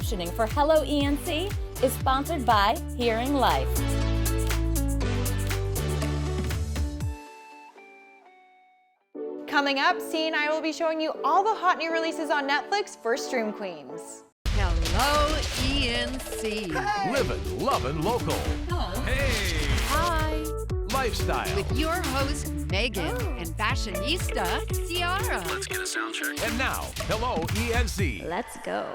captioning for Hello ENC is sponsored by Hearing Life. Coming up, C and I will be showing you all the hot new releases on Netflix for Stream Queens. Hello, ENC. Hey. Living, loving local. Hello. Hey. Hi. Lifestyle. With your host, Megan, and fashionista, Ciara. Let's get a sound check. And now, Hello ENC. Let's go.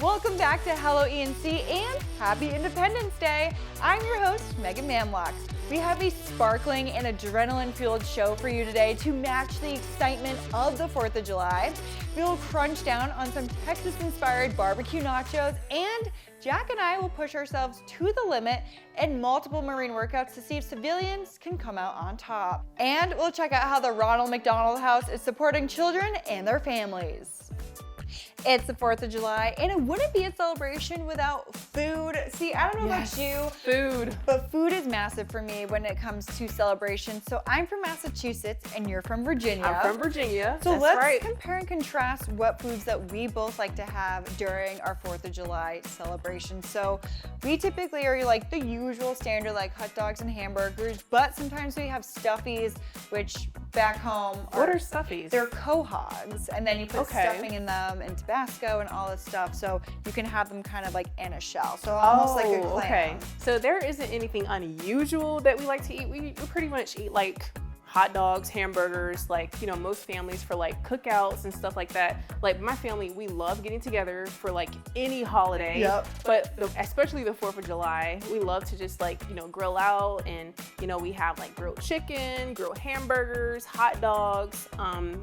Welcome back to Hello ENC and Happy Independence Day. I'm your host, Megan Mamlock. We have a sparkling and adrenaline-fueled show for you today to match the excitement of the 4th of July. We'll crunch down on some Texas-inspired barbecue nachos, and Jack and I will push ourselves to the limit in multiple marine workouts to see if civilians can come out on top. And we'll check out how the Ronald McDonald house is supporting children and their families. It's the 4th of July, and it wouldn't be a celebration without food. See, I don't know about you, food, but food is massive for me when it comes to celebrations. So I'm from Massachusetts, and you're from Virginia. I'm from Virginia. So That's let's right. compare and contrast what foods that we both like to have during our 4th of July celebration. So we typically are like the usual standard, like hot dogs and hamburgers, but sometimes we have stuffies, which back home What are stuffies? They're quahogs, and then you put Okay. stuffing in them and Tabasco and all this stuff, so you can have them kind of like in a shell, so almost like a clam. Okay. So there isn't anything unusual that we like to eat. We pretty much eat like hot dogs, hamburgers, like, you know, most families for like cookouts and stuff like that. Like my family, we love getting together for like any holiday. Yep. But especially the 4th of July, we love to just like, you know, grill out, and, you know, we have like grilled chicken, grilled hamburgers, hot dogs.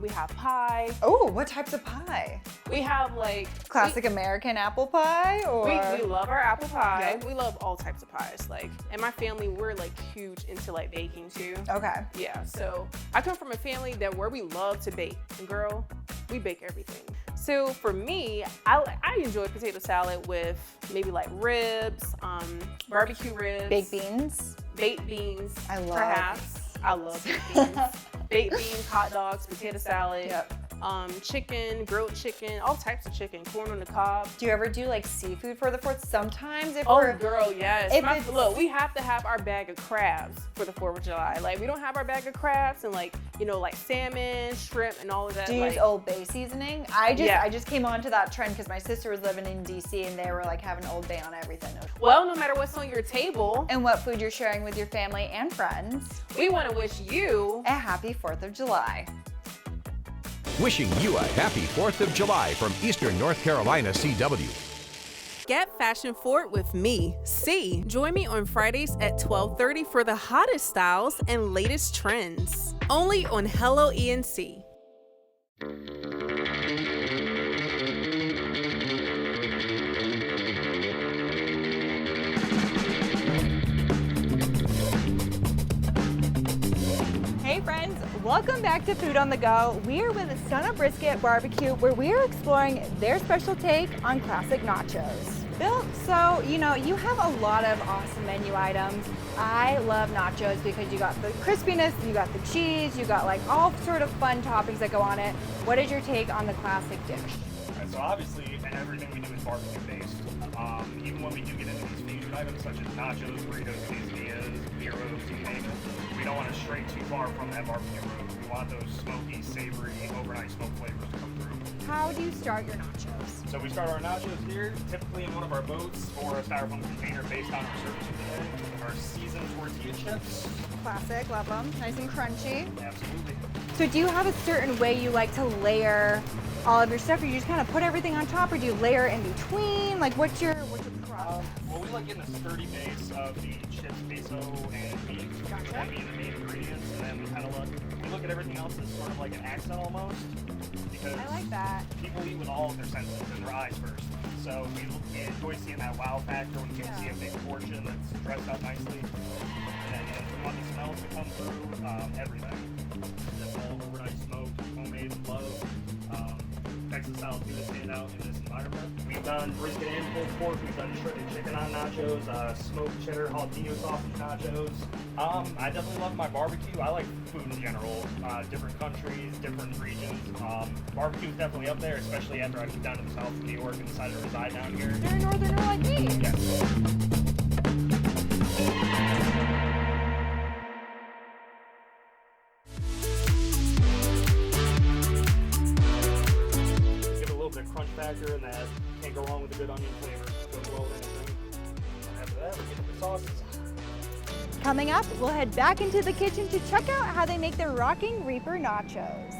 We have pie. Oh, what types of pie? We have like Classic American apple pie, or? we love our apple pie. Yep. We love all types of pies. Like, and my family, we're like huge into like baking too. Okay. Yeah, so I come from a family where we love to bake. And girl, we bake everything. So for me, I enjoy potato salad with maybe like ribs, barbecue ribs. Baked beans. Baked beans, I love. perhaps. I love baked beans. Baked beans, hot dogs, potato salad. Yep. Chicken, grilled chicken, all types of chicken, corn on the cob. Do you ever do like seafood for the 4th? Sometimes if Oh, we're... girl, yes. If Look, we have to have our bag of crabs for the 4th of July. Like, we don't have our bag of crabs and like, you know, like salmon, shrimp, and all of that. Do you like, use Old Bay seasoning? I Yeah. just came onto that trend because my sister was living in DC and they were like having Old Bay on everything. Well, no matter what's on your table, And what food you're sharing with your family and friends. we want to wish you A happy 4th of July. Wishing you a happy 4th of July from Eastern North Carolina CW. Get fashion forward with me, C. Join me on Fridays at 12:30 for the hottest styles and latest trends. Only on Hello ENC. Hey friends, welcome back to Food on the Go. We are with Son of Brisket Barbecue, where we are exploring their special take on classic nachos. Bill, so, you know, you have a lot of awesome menu items. I love nachos because you got the crispiness, you got the cheese, you got like all sort of fun toppings that go on it. What is your take on the classic dish? Right, so obviously, everything we do is barbecue based. Even when we do get into these fusion items such as nachos, burritos, quesadillas, gyros, you name it, we don't want to stray too far from that barbecue root. We want those smoky, savory, overnight smoke flavors to come through. How do you start your nachos? So we start our nachos here, typically in one of our boats or a styrofoam container based on our service of the day. Our seasoned tortilla chips. Classic, love them. Nice and crunchy. Absolutely. So do you have a certain way you like to layer all of your stuff, or you just kind of put everything on top, or do you layer in between? Like what's your crust? Well, we like getting a sturdy base of the chips, queso, and beef. Gotcha. That being the main ingredients, and then we kind of look at everything else as sort of like an accent almost, because I like that. people eat with all of their senses and their eyes first. So we enjoy seeing that wow factor when you can see a big portion that's dressed up nicely. And then we want the smells to come through everything. That's all overnight smoke, homemade, love. Texas style tuna stand out in this environment. We've done brisket and pulled pork. We've done shredded chicken on nachos, smoked cheddar jalapeno sausage nachos. I definitely love my barbecue. I like food in general, different countries, different regions. Barbecue is definitely up there, especially after I moved down to the south of New York and decided to reside down here. You're a northerner like me. Yes. Give it a little bit of crunch factor, and that can't go wrong with a good onion flavor. Goes well with anything. And after that, we get to the sauces. Coming up, we'll head back into the kitchen to check out how they make their Rockin' Reaper nachos.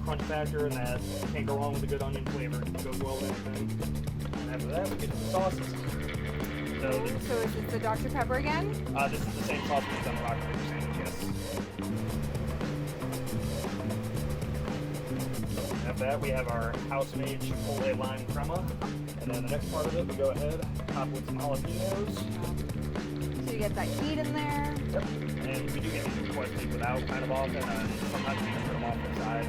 Crunch factor, and that can't go wrong with a good onion flavor. It goes well with anything. And after that, we get to the sauces. So is this the Dr. Pepper again? This is the same sauce we used on the Rockin' Reaper sandwich, yes. After that, we have our house-made Chipotle lime crema. And then the next part of it, we go ahead, top with some jalapenos. So you get that heat in there. Yep. And we do get these requested without kind of often, and sometimes we can put them off to the side.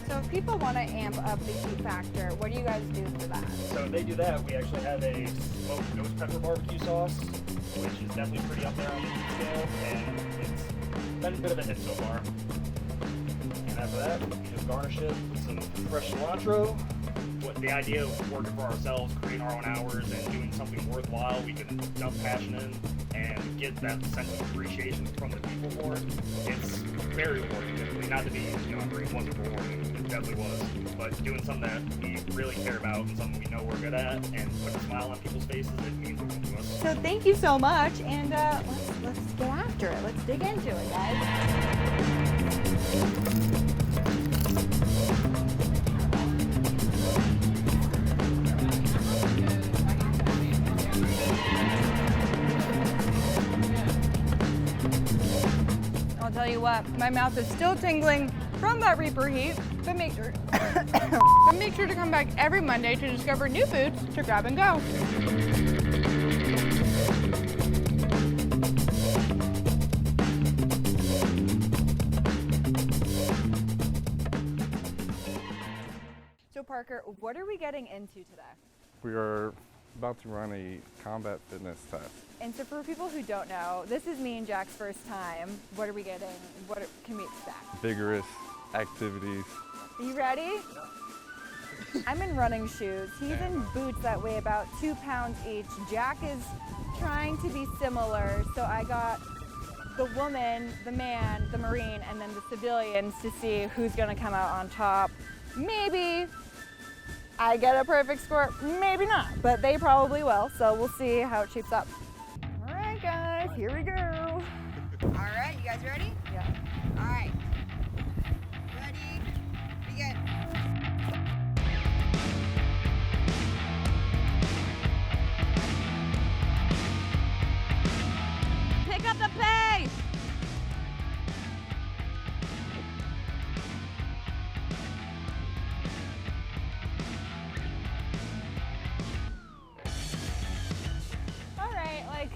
So if people want to amp up the heat factor, what do you guys do for that? So if they do that, we actually have a smoked ghost pepper barbecue sauce, which is definitely pretty up there on the heat scale, and it's been a bit of a hit so far. And after that, we just garnish it with some fresh cilantro. The idea of working for ourselves, creating our own hours, and doing something worthwhile we can dump passion in and get that sense of appreciation from the people for it. It's very rewarding. Definitely. Not to be, it wasn't rewarding. It definitely was. But doing something that we really care about and something we know we're good at and putting a smile on people's faces, it means a lot to us. So thank you so much, and let's get after it. Let's dig into it, guys. I'll tell you what, my mouth is still tingling from that Reaper heat, but make sure to come back every Monday to discover new foods to grab and go. So Parker, what are we getting into today? We are about to run a combat fitness test. And so for people who don't know, this is me and Jack's first time. What are we getting? What can we expect? Vigorous activities. Are you ready? I'm in running shoes. He's in boots that weigh about 2 pounds each. Jack is trying to be similar, so I got the woman, the man, the Marine, and then the civilians to see who's gonna come out on top. Maybe I get a perfect score, maybe not, but they probably will, so we'll see how it shapes up. All right, guys, here we go. All right, you guys ready? Yeah. All right. Ready, begin. Pick up the pace! All right,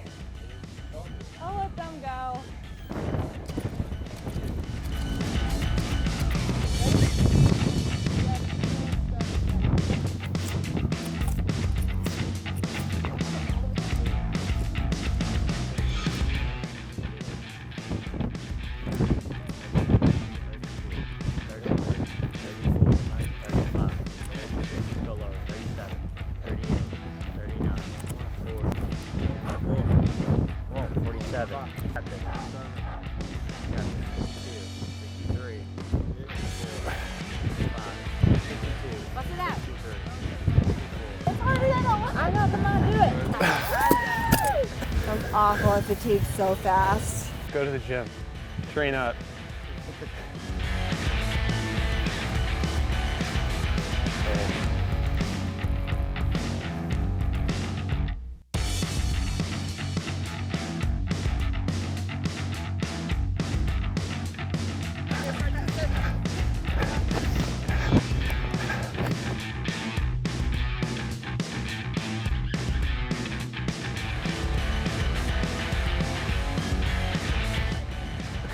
I'll let them go. What's it at? It's harder than I got them on do it. That was awful. I fatigued so fast. Go to the gym. Train up.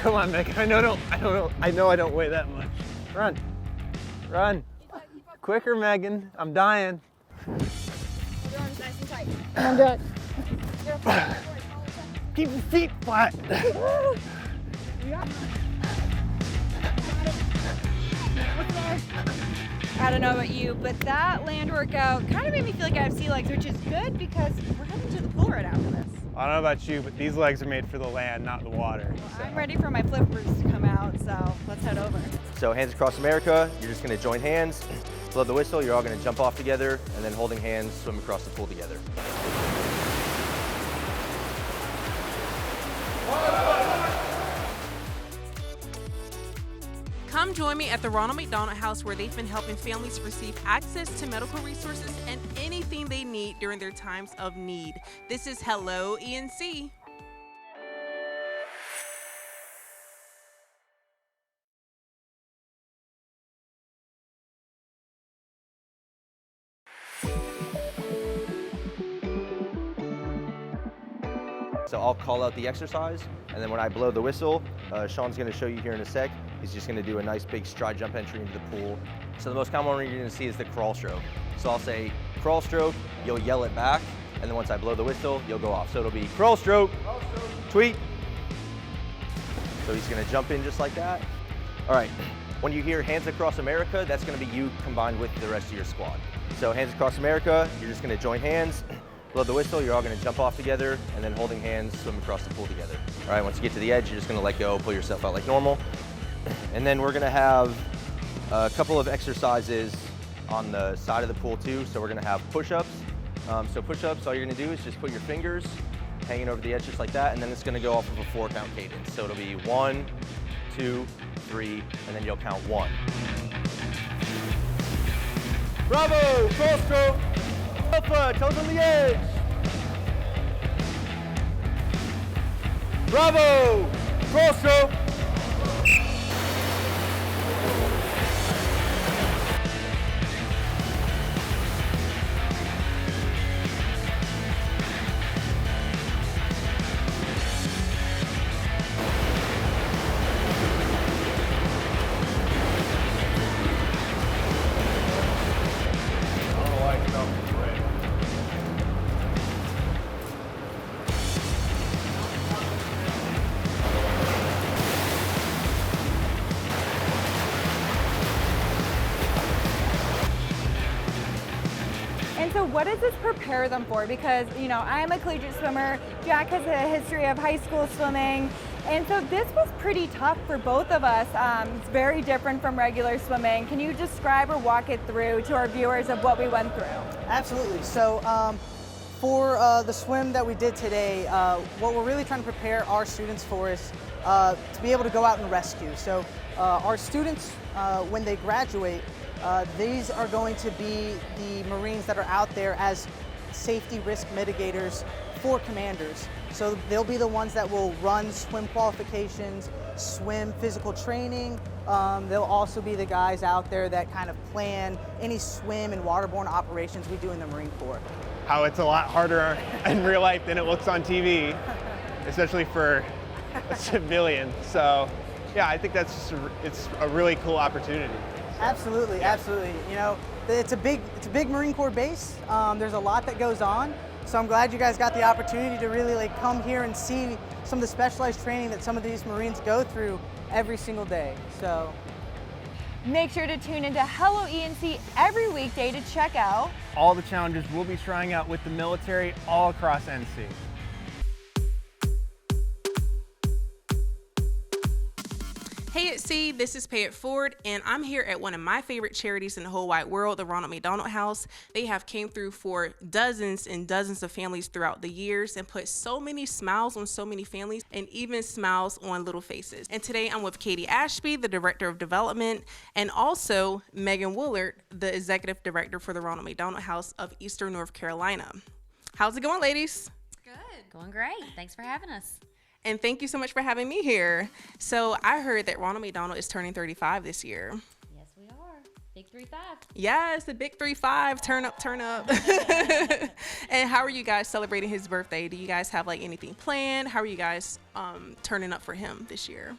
Come on, Meghan. I know I don't weigh that much. Run. Run. Quicker, Meghan. I'm dying. Your arms nice and tight. I'm done. Keep your feet flat. I don't know about you, but that land workout kind of made me feel like I have sea legs, which is good because we're heading to the pool right after this. I don't know about you, but these legs are made for the land, not the water. Well, I'm ready for my flippers to come out, so let's head over. So hands across America, you're just gonna join hands, blow the whistle, you're all gonna jump off together, and then holding hands, swim across the pool together. Come join me at the Ronald McDonald House, where they've been helping families receive access to medical resources and anything they need during their times of need. This is Hello ENC. So I'll call out the exercise, and then when I blow the whistle, Sean's gonna show you here in a sec. He's just gonna do a nice big stride jump entry into the pool. So the most common one you're gonna see is the crawl stroke. So I'll say crawl stroke, you'll yell it back, and then once I blow the whistle, you'll go off. So it'll be crawl stroke, tweet. So he's gonna jump in just like that. All right, when you hear hands across America, that's gonna be you combined with the rest of your squad. So hands across America, you're just gonna join hands, blow the whistle, you're all gonna jump off together, and then holding hands, swim across the pool together. All right, once you get to the edge, you're just gonna let go, pull yourself out like normal. And then we're gonna have a couple of exercises on the side of the pool too. So we're gonna have push-ups. So push-ups, all you're gonna do is just put your fingers hanging over the edge just like that, and then it's gonna go off of a 4-count cadence. So it'll be 1, 2, 3, and then you'll count 1. Bravo, cross stroke. Alpha, toes on the edge. Bravo, cross stroke. So what does this prepare them for? Because, you know, I'm a collegiate swimmer, Jack has a history of high school swimming, and so this was pretty tough for both of us. It's very different from regular swimming. Can you describe or walk it through to our viewers of what we went through? Absolutely. So for the swim that we did today, what we're really trying to prepare our students for is to be able to go out and rescue. So our students, when they graduate, these are going to be the Marines that are out there as safety risk mitigators for commanders. So they'll be the ones that will run swim qualifications, swim physical training. They'll also be the guys out there that kind of plan any swim and waterborne operations we do in the Marine Corps. How it's a lot harder in real life than it looks on TV, especially for a civilian. So yeah, I think it's a really cool opportunity. Absolutely, absolutely. You know, it's a big Marine Corps base. There's a lot that goes on. So I'm glad you guys got the opportunity to really come here and see some of the specialized training that some of these Marines go through every single day. So make sure to tune into Hello ENC every weekday to check out all the challenges we'll be trying out with the military all across NC. Hey at C, this is Pay It Forward, and I'm here at one of my favorite charities in the whole wide world, the Ronald McDonald House. They have came through for dozens and dozens of families throughout the years and put so many smiles on so many families and even smiles on little faces. And today I'm with Katie Ashby, the Director of Development, and also Megan Woolard, the Executive Director for the Ronald McDonald House of Eastern North Carolina. How's it going, ladies? Good. Going great. Thanks for having us. And thank you so much for having me here. So I heard that Ronald McDonald is turning 35 this year. Yes, we are. Big 3-5. Yes, the big 3-5. Turn up, turn up. And how are you guys celebrating his birthday? Do you guys have anything planned? How are you guys turning up for him this year?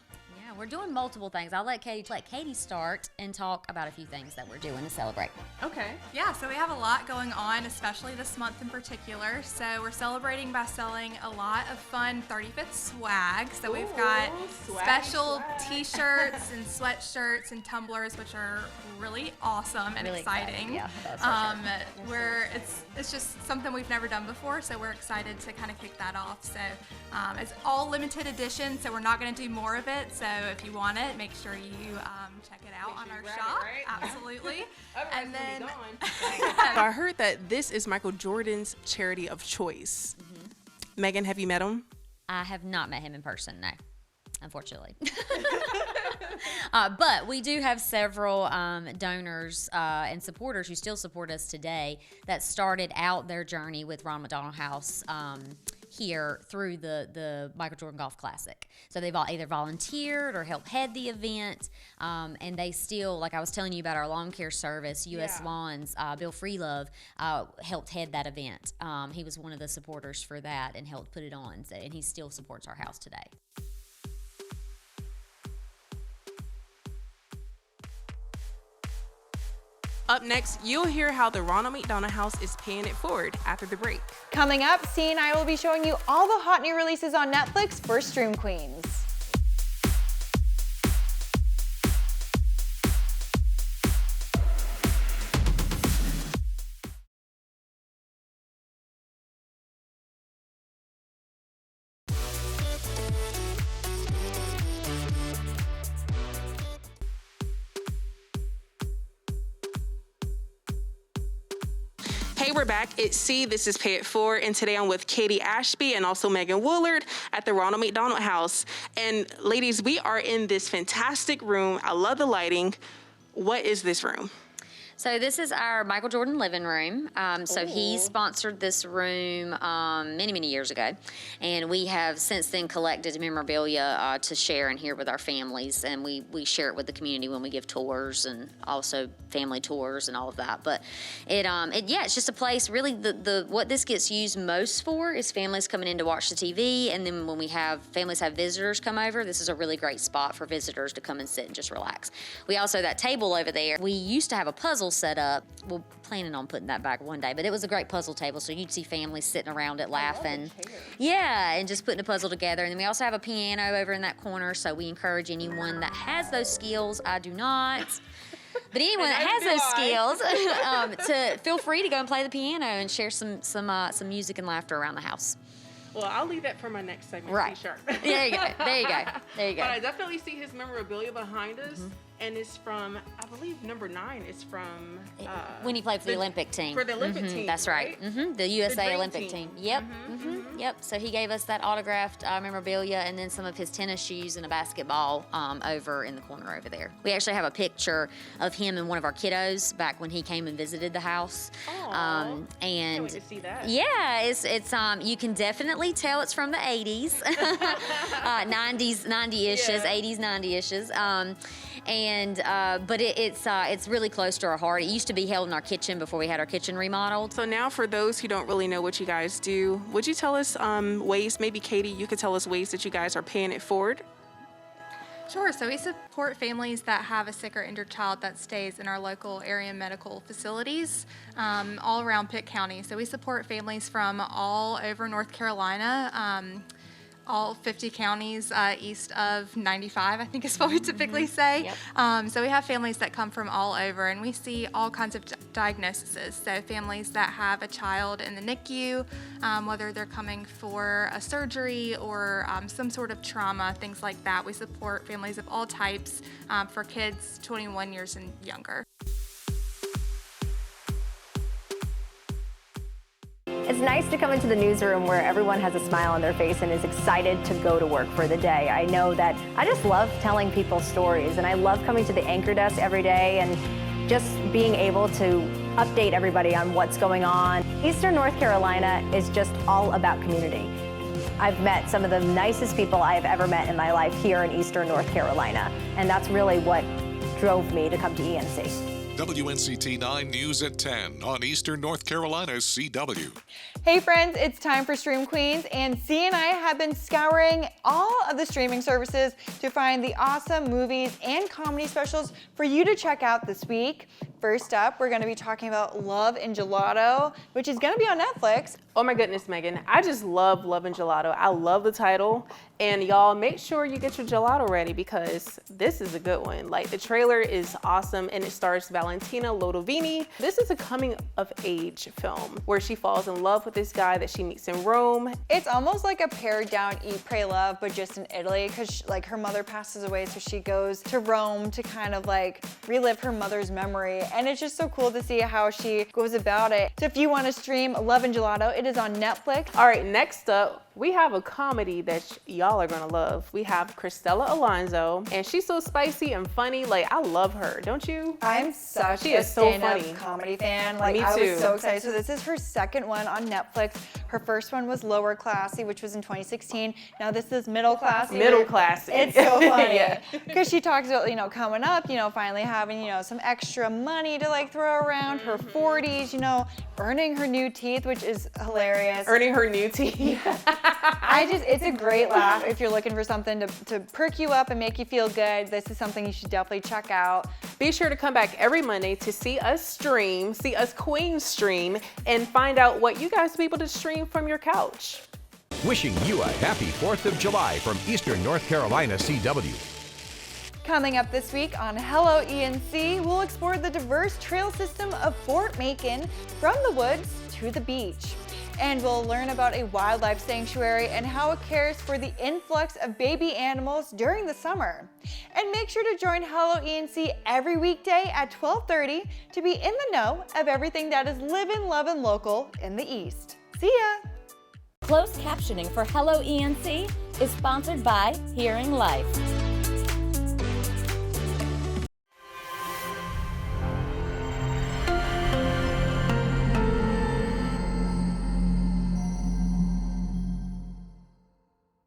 we're doing multiple things. I'll let Katie start and talk about a few things that we're doing to celebrate. Okay. Yeah, so we have a lot going on, especially this month in particular. So we're celebrating by selling a lot of fun 35th swag. So we've got special t-shirts and sweatshirts and tumblers, which are really awesome and Really exciting. Yeah, that's for sure. It's just something we've never done before, so we're excited to kind of kick that off. So it's all limited edition, so we're not going to do more of it. So if you want it, make sure you check it out on our shop. Absolutely. And then I heard that this is Michael Jordan's charity of choice. Megan, have you met him? I have not met him in person, no, unfortunately. But we do have several donors and supporters who still support us today that started out their journey with Ronald McDonald House here through the Michael Jordan Golf Classic. So they've all either volunteered or helped head the event, and they still, like I was telling you about our lawn care service, U.S. Lawns, Bill Freelove helped head that event. He was one of the supporters for that and helped put it on, so, and he still supports our house today. Up next, you'll hear how the Ronald McDonald House is paying it forward after the break. Coming up, C and I will be showing you all the hot new releases on Netflix for Stream Queens. Hey, we're back. It's C. This is Pay It Forward, and today I'm with Katie Ashby and also Megan Woolard at the Ronald McDonald House. And ladies, we are in this fantastic room. I love the lighting. What is this room? So this is our Michael Jordan living room. So he sponsored this room many, many years ago. And we have since then collected memorabilia to share in here with our families. And we share it with the community when we give tours and also family tours and all of that. But it's just a place, really, what this gets used most for is families coming in to watch the TV. And then when families have visitors come over, this is a really great spot for visitors to come and sit and just relax. We also, that table over there, we used to have a puzzle set up. We're planning on putting that back one day, but it was a great puzzle table, so you'd see families sitting around it laughing. Yeah, and just putting a puzzle together. And then we also have a piano over in that corner, so we encourage anyone that has those skills. I do not. But anyone that has those skills, to feel free to go and play the piano and share some music and laughter around the house. Well, I'll leave that for my next segment. Right. T-shirt. There you go. There you go. There you go. But I definitely see his memorabilia behind us, and it's from, I believe, number 9 is from when he played for the Olympic team. For the Olympic team. That's right. The USA Olympic team. Yep. Yep. So he gave us that autographed memorabilia and then some of his tennis shoes and a basketball over in the corner over there. We actually have a picture of him and one of our kiddos back when he came and visited the house. And can't wait to see that. Yeah, it's you can definitely tell it's from the 80s, 90s, 90-ishes, 80s, 90-ishes. But it's really close to our heart. It used to be held in our kitchen before we had our kitchen remodeled. So now for those who don't really know what you guys do, would you tell us ways, maybe Katie, you could tell us ways that you guys are paying it forward? Sure. So we support families that have a sick or injured child that stays in our local area medical facilities all around Pitt County. So we support families from all over North Carolina, all 50 counties east of 95, I think is what we typically say. Yep. So we have families that come from all over, and we see all kinds of diagnoses. So families that have a child in the NICU, whether they're coming for a surgery or some sort of trauma, things like that. We support families of all types for kids 21 years and younger. It's nice to come into the newsroom where everyone has a smile on their face and is excited to go to work for the day. I know that I just love telling people stories, and I love coming to the anchor desk every day and just being able to update everybody on what's going on. Eastern North Carolina is just all about community. I've met some of the nicest people I have ever met in my life here in Eastern North Carolina, and that's really what drove me to come to ENC. WNCT 9 News at 10 on Eastern North Carolina's CW. Hey friends, it's time for Stream Queens, and C and I have been scouring all of the streaming services to find the awesome movies and comedy specials for you to check out this week. First up, we're going to be talking about Love and Gelato, which is going to be on Netflix. Oh my goodness, Megan. I just love Love and Gelato. I love the title. And y'all, make sure you get your gelato ready because this is a good one. Like, the trailer is awesome and it stars Valentina Lodovini. This is a coming of age film where she falls in love with this guy that she meets in Rome. It's almost like a pared down Eat, Pray, Love, but just in Italy, because like her mother passes away, so she goes to Rome to kind of like relive her mother's memory. And it's just so cool to see how she goes about it. So if you want to stream Love and Gelato, it is on Netflix. All right, next up, we have a comedy that y'all are gonna love. We have Cristela Alonso, and she's so spicy and funny. Like, I love her, don't you? I'm such she a is so stand-up funny comedy fan. Like, Me I too. was so excited. So this is her second one on Netflix. Her first one was Lower Classy, which was in 2016. Now this is Middle Classy. Middle Classy. It's so funny. Yeah. Because she talks about, you know, coming up, you know, finally having, you know, some extra money to like throw around, her 40s, you know, earning her new teeth, which is hilarious. Earning her new teeth. It's a great laugh if you're looking for something to perk you up and make you feel good. This is something you should definitely check out. Be sure to come back every Monday to see us stream, see us queens stream, and find out what you guys will be able to stream from your couch. Wishing you a happy 4th of July from Eastern North Carolina CW. Coming up this week on Hello ENC, we'll explore the diverse trail system of Fort Macon from the woods to the beach. And we'll learn about a wildlife sanctuary and how it cares for the influx of baby animals during the summer. And make sure to join Hello ENC every weekday at 12:30 to be in the know of everything that is livin', lovin' local in the East. See ya! Closed captioning for Hello ENC is sponsored by Hearing Life.